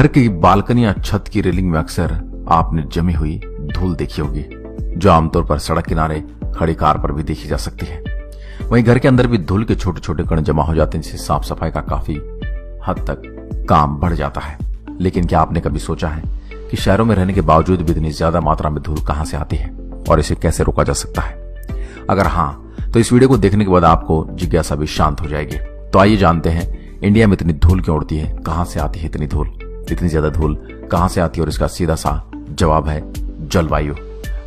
घर की बालकनी या छत की रेलिंग में अक्सर आपने जमी हुई धूल देखी होगी, जो आमतौर पर सड़क किनारे खड़ी कार पर भी देखी जा सकती है। वहीं घर के अंदर भी धूल के छोटे छोटे कण जमा हो जाते हैं, जिससे साफ सफाई का काफी हद तक काम बढ़ जाता है। लेकिन क्या आपने कभी सोचा है कि शहरों में रहने के बावजूद भी इतनी ज्यादा मात्रा में धूल कहां से आती है और इसे कैसे रोका जा सकता है? अगर हाँ, तो इस वीडियो को देखने के बाद आपको जिज्ञासा भी शांत हो जाएगी। तो आइए जानते हैं, इंडिया में इतनी धूल क्यों उड़ती है, कहां से आती है इतनी धूल, इतनी ज्यादा धूल कहां से आती है? और इसका सीधा सा जवाब है जलवायु।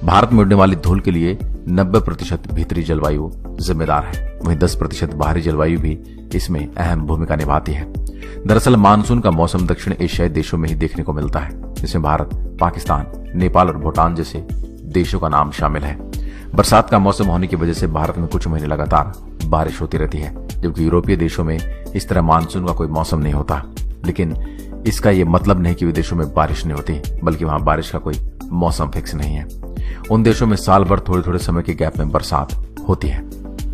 भारत में उड़ने वाली धूल के लिए 90% भीतरी जलवायु जिम्मेदार है, वहीं 10% बाहरी जलवायु भी इसमें अहम भूमिका निभाती है। दरअसल मानसून का मौसम दक्षिण एशियाई देशों में ही देखने को मिलता है, जिसमें भारत, पाकिस्तान, नेपाल और भूटान जैसे देशों का नाम शामिल है। बरसात का मौसम होने की वजह से भारत में कुछ महीने लगातार बारिश होती रहती है, जबकि यूरोपीय देशों में इस तरह मानसून का कोई मौसम नहीं होता। लेकिन इसका यह मतलब नहीं कि विदेशों में बारिश नहीं होती, बल्कि वहां बारिश का कोई मौसम फिक्स नहीं है। उन देशों में साल भर थोड़े थोड़े समय के गैप में बरसात होती है,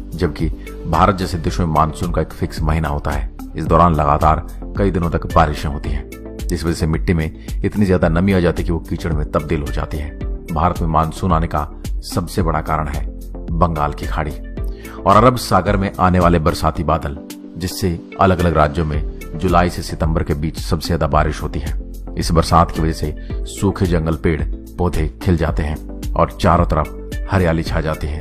जबकि भारत जैसे देशों में मानसून का एक फिक्स महीना होता है। इस दौरान लगातार कई दिनों तक बारिशें होती हैं, जिस वजह से मिट्टी में इतनी ज्यादा नमी आ जाती है कि वो कीचड़ में तब्दील हो जाती है। भारत में मानसून आने का सबसे बड़ा कारण है बंगाल की खाड़ी और अरब सागर में आने वाले बरसाती बादल, जिससे अलग अलग राज्यों में जुलाई से सितंबर के बीच सबसे ज्यादा बारिश होती है। इस बरसात की वजह से सूखे जंगल, पेड़ पौधे खिल जाते हैं और चारों तरफ हरियाली छा जाती है।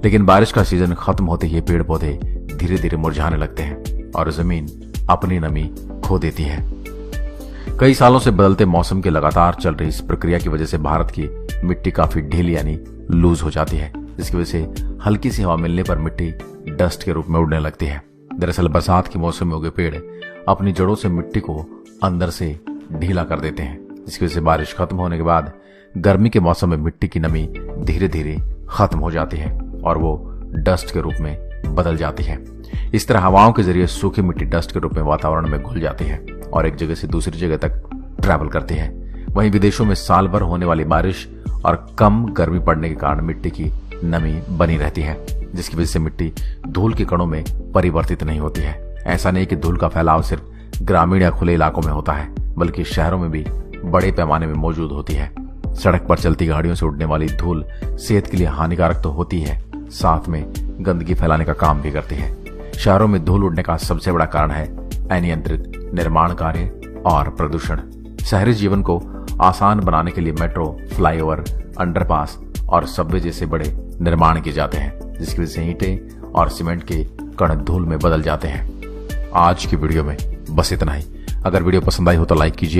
लेकिन बारिश का सीजन खत्म होते ही पेड़ पौधे धीरे धीरे मुरझाने लगते हैं और जमीन अपनी नमी खो देती है। कई सालों से बदलते मौसम की लगातार चल रही इस प्रक्रिया की वजह से भारत की मिट्टी काफी ढीली यानी लूज हो जाती है, जिसकी वजह से हल्की सी हवा मिलने पर मिट्टी डस्ट के रूप में उड़ने लगती है। दरअसल बरसात के मौसम में उगे पेड़ अपनी जड़ों से मिट्टी को अंदर से ढीला कर देते हैं, जिसकी वजह से बारिश खत्म होने के बाद गर्मी के मौसम में मिट्टी की नमी धीरे धीरे खत्म हो जाती है और वो डस्ट के रूप में बदल जाती है। इस तरह हवाओं के जरिए सूखी मिट्टी डस्ट के रूप में वातावरण में घुल जाती है और एक जगह से दूसरी जगह तक ट्रैवल करती है। वहीं विदेशों में साल भर होने वाली बारिश और कम गर्मी पड़ने के कारण मिट्टी की नमी बनी रहती है, जिसकी वजह से मिट्टी धूल के कणों में परिवर्तित नहीं होती है। ऐसा नहीं कि धूल का फैलाव सिर्फ ग्रामीण या खुले इलाकों में होता है, बल्कि शहरों में भी बड़े पैमाने में मौजूद होती है। सड़क पर चलती गाड़ियों से उड़ने वाली धूल सेहत के लिए हानिकारक तो होती है, साथ में गंदगी फैलाने का काम भी करती है। शहरों में धूल उड़ने का सबसे बड़ा कारण है अनियंत्रित निर्माण कार्य और प्रदूषण। शहरी जीवन को आसान बनाने के लिए मेट्रो, फ्लाईओवर, अंडरपास और सबवे जैसे बड़े निर्माण किए जाते हैं, जिसकी वजह से ईंटें और सीमेंट के कण धूल में बदल जाते हैं। आज की वीडियो में बस इतना ही। अगर वीडियो पसंद आई हो तो लाइक कीजिए।